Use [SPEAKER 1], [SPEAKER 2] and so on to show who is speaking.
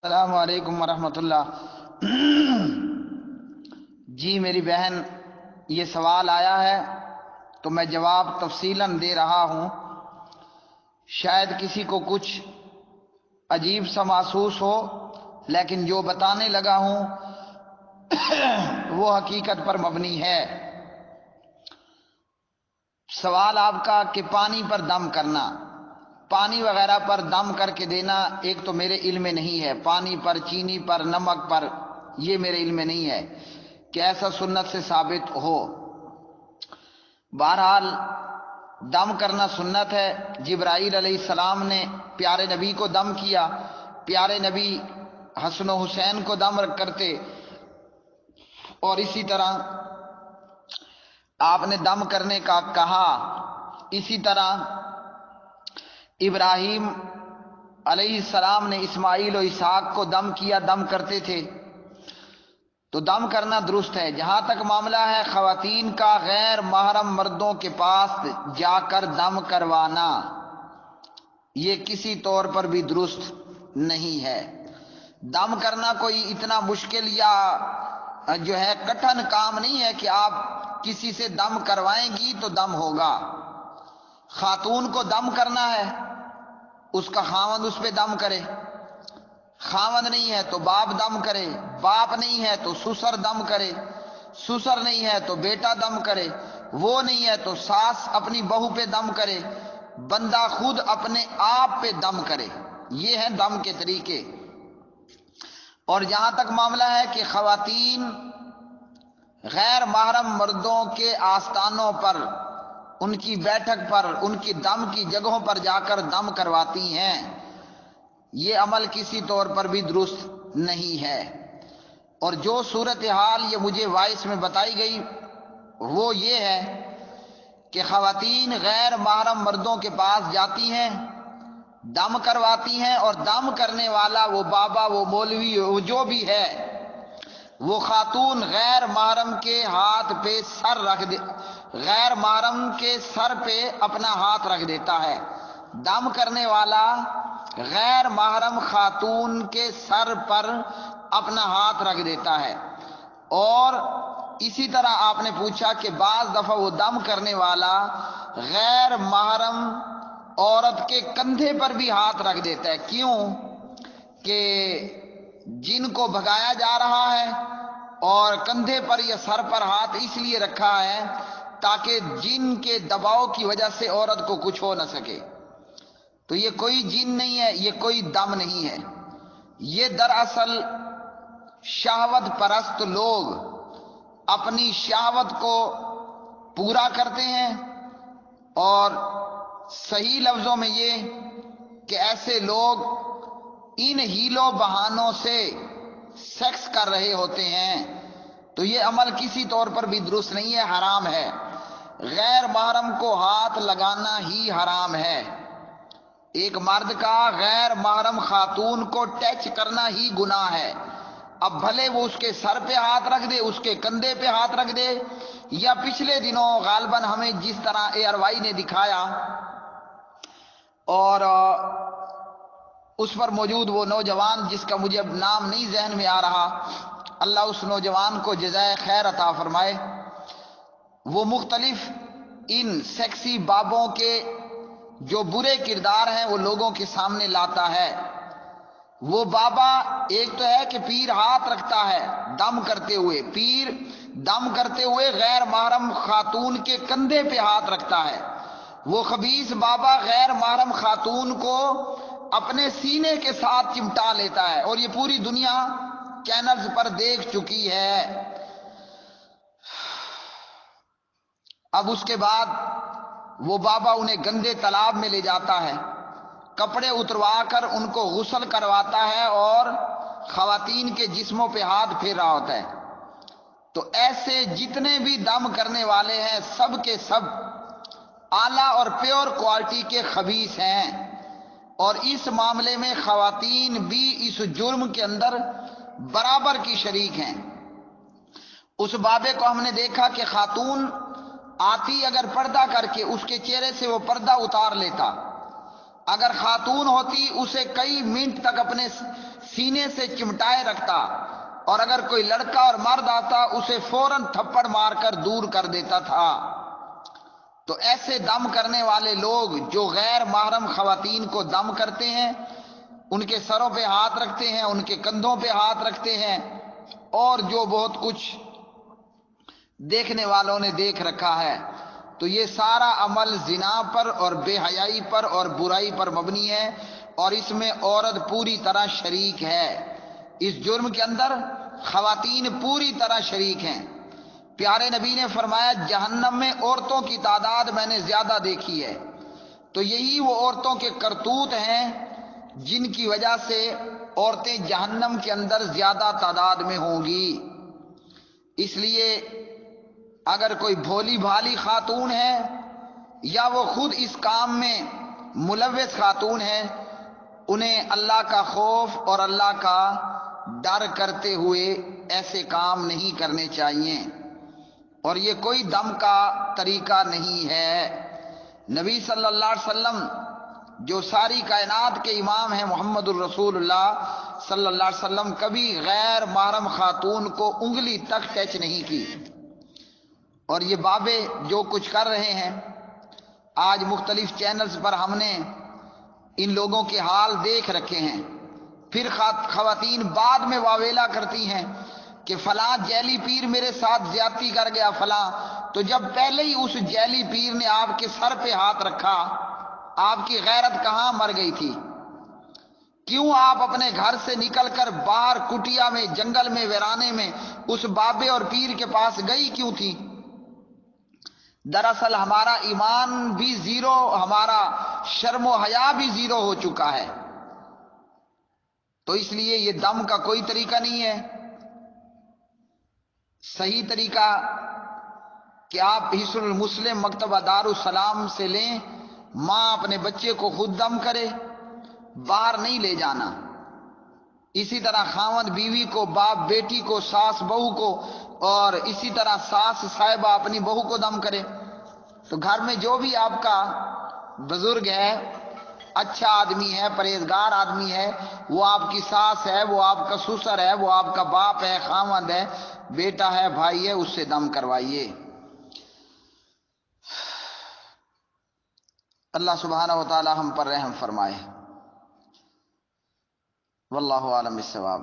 [SPEAKER 1] السلام علیکم ورحمۃ اللہ۔ جی میری بہن، یہ سوال آیا ہے تو میں جواب تفصیلاً دے رہا ہوں۔ شاید کسی کو کچھ عجیب سا محسوس ہو، لیکن جو بتانے لگا ہوں وہ حقیقت پر مبنی ہے۔ سوال آپ کا کہ پانی پر دم کرنا، پانی وغیرہ پر دم کر کے دینا، ایک تو میرے علم میں نہیں ہے۔ پانی پر، چینی پر، نمک پر، یہ میرے علم میں نہیں ہے کہ ایسا سنت سے ثابت ہو۔ بہرحال دم کرنا سنت ہے۔ جبرائیل علیہ السلام نے پیارے نبی کو دم کیا، پیارے نبی حسن و حسین کو دم کرتے، اور اسی طرح آپ نے دم کرنے کا کہا۔ اسی طرح ابراہیم علیہ السلام نے اسماعیل و اسحاق کو دم کیا، دم کرتے تھے، تو دم کرنا درست ہے۔ جہاں تک معاملہ ہے خواتین کا غیر محرم مردوں کے پاس جا کر دم کروانا، یہ کسی طور پر بھی درست نہیں ہے۔ دم کرنا کوئی اتنا مشکل یا جو ہے کٹھن کام نہیں ہے کہ آپ کسی سے دم کروائیں گی تو دم ہوگا۔ خاتون کو دم کرنا ہے، اس کا خاوند اس پہ دم کرے، خاوند نہیں ہے تو باپ دم کرے، باپ نہیں ہے تو سسر دم کرے، سسر نہیں ہے تو بیٹا دم کرے، وہ نہیں ہے تو ساس اپنی بہو پہ دم کرے، بندہ خود اپنے آپ پہ دم کرے۔ یہ ہیں دم کے طریقے۔ اور جہاں تک معاملہ ہے کہ خواتین غیر محرم مردوں کے آستانوں پر، ان کی بیٹھک پر، ان کی دم کی جگہوں پر جا کر دم کرواتی ہیں، یہ عمل کسی طور پر بھی درست نہیں ہے۔ اور جو صورتحال یہ مجھے وائس میں بتائی گئی وہ یہ ہے کہ خواتین غیر محرم مردوں کے پاس جاتی ہیں، دم کرواتی ہیں، اور دم کرنے والا وہ بابا، وہ مولوی، وہ جو بھی ہے، وہ خاتون غیر محرم کے ہاتھ پہ سر رکھ دے، غیر محرم کے سر پہ اپنا ہاتھ رکھ دیتا ہے۔ دم کرنے والا غیر محرم خاتون کے سر پر اپنا ہاتھ رکھ دیتا ہے۔ اور اسی طرح آپ نے پوچھا کہ بعض دفعہ وہ دم کرنے والا غیر محرم عورت کے کندھے پر بھی ہاتھ رکھ دیتا ہے۔ کیوں؟ کہ جن کو بھگایا جا رہا ہے، اور کندھے پر یا سر پر ہاتھ اس لیے رکھا ہے تاکہ جن کے دباؤ کی وجہ سے عورت کو کچھ ہو نہ سکے۔ تو یہ کوئی جن نہیں ہے، یہ کوئی دم نہیں ہے، یہ دراصل شہوت پرست لوگ اپنی شہوت کو پورا کرتے ہیں۔ اور صحیح لفظوں میں یہ کہ ایسے لوگ ان ہیلوں بہانوں سے سیکس کر رہے ہوتے ہیں، تو یہ عمل کسی طور پر بھی درست نہیں ہے، حرام ہے۔ غیر محرم کو ہاتھ لگانا ہی حرام ہے۔ ایک مرد کا غیر محرم خاتون کو ٹچ کرنا ہی گناہ ہے۔ اب بھلے وہ اس کے سر پہ ہاتھ رکھ دے، اس کے کندھے پہ ہاتھ رکھ دے، یا پچھلے دنوں غالباً ہمیں جس طرح اے آر وائی نے دکھایا، اور اس پر موجود وہ نوجوان جس کا مجھے اب نام نہیں ذہن میں آ رہا، اللہ اس نوجوان کو جزائے خیر عطا فرمائے، وہ مختلف ان سیکسی بابوں کے جو برے کردار ہیں وہ لوگوں کے سامنے لاتا ہے۔ وہ بابا ایک تو ہے کہ پیر ہاتھ رکھتا ہے دم کرتے ہوئے، پیر دم کرتے ہوئے غیر محرم خاتون کے کندھے پہ ہاتھ رکھتا ہے۔ وہ خبیث بابا غیر محرم خاتون کو اپنے سینے کے ساتھ چمٹا لیتا ہے، اور یہ پوری دنیا چینلز پر دیکھ چکی ہے۔ اب اس کے بعد وہ بابا انہیں گندے تالاب میں لے جاتا ہے، کپڑے اتروا کر ان کو غسل کرواتا ہے، اور خواتین کے جسموں پہ ہاتھ پھیر رہا ہوتا ہے۔ تو ایسے جتنے بھی دم کرنے والے ہیں سب کے سب اعلیٰ اور پیور کوالٹی کے خبیث ہیں، اور اس معاملے میں خواتین بھی اس جرم کے اندر برابر کی شریک ہیں۔ اس بابے کو ہم نے دیکھا کہ خاتون آتی اگر پردہ کر کے، اس کے چہرے سے وہ پردہ اتار لیتا، اگر خاتون ہوتی اسے کئی منٹ تک اپنے سینے سے چمٹائے رکھتا، اور اگر کوئی لڑکا اور مرد آتا اسے فوراً تھپڑ مار کر دور کر دیتا تھا۔ تو ایسے دم کرنے والے لوگ جو غیر محرم خواتین کو دم کرتے ہیں، ان کے سروں پہ ہاتھ رکھتے ہیں، ان کے کندھوں پہ ہاتھ رکھتے ہیں، اور جو بہت کچھ دیکھنے والوں نے دیکھ رکھا ہے، تو یہ سارا عمل زنا پر اور بے حیائی پر اور برائی پر مبنی ہے، اور اس میں عورت پوری طرح شریک ہے۔ اس جرم کے اندر خواتین پوری طرح شریک ہیں۔ پیارے نبی نے فرمایا جہنم میں عورتوں کی تعداد میں نے زیادہ دیکھی ہے، تو یہی وہ عورتوں کے کرتوت ہیں جن کی وجہ سے عورتیں جہنم کے اندر زیادہ تعداد میں ہوں گی۔ اس لیے اگر کوئی بھولی بھالی خاتون ہے یا وہ خود اس کام میں ملوث خاتون ہے، انہیں اللہ کا خوف اور اللہ کا ڈر کرتے ہوئے ایسے کام نہیں کرنے چاہیے، اور یہ کوئی دم کا طریقہ نہیں ہے۔ نبی صلی اللہ علیہ وسلم جو ساری کائنات کے امام ہیں، محمد الرسول اللہ صلی اللہ علیہ وسلم، کبھی غیر محرم خاتون کو انگلی تک ٹچ نہیں کی۔ اور یہ بابے جو کچھ کر رہے ہیں، آج مختلف چینلز پر ہم نے ان لوگوں کے حال دیکھ رکھے ہیں۔ پھر خواتین بعد میں واویلا کرتی ہیں کہ فلاں جیلی پیر میرے ساتھ زیادتی کر گیا فلاں، تو جب پہلے ہی اس جیلی پیر نے آپ کے سر پہ ہاتھ رکھا، آپ کی غیرت کہاں مر گئی تھی؟ کیوں آپ اپنے گھر سے نکل کر باہر کٹیا میں، جنگل میں، ویرانے میں اس بابے اور پیر کے پاس گئی کیوں تھی؟ دراصل ہمارا ایمان بھی زیرو، ہمارا شرم و حیا بھی زیرو ہو چکا ہے۔ تو اس لیے یہ دم کا کوئی طریقہ نہیں ہے۔ صحیح طریقہ کہ آپ حصن المسلم مکتبہ دارالسلام سے لیں، ماں اپنے بچے کو خود دم کرے، باہر نہیں لے جانا۔ اسی طرح خاوند بیوی کو، باپ بیٹی کو، ساس بہو کو، اور اسی طرح ساس صاحبہ اپنی بہو کو دم کرے۔ تو گھر میں جو بھی آپ کا بزرگ ہے، اچھا آدمی ہے، پرہیزگار آدمی ہے، وہ آپ کی ساس ہے، وہ آپ کا سسر ہے، وہ آپ کا باپ ہے، خاوند ہے، بیٹا ہے، بھائی ہے، اس سے دم کروائیے۔ اللہ سبحانہ و تعالی ہم پر رحم فرمائے۔ واللہ عالم بالصواب۔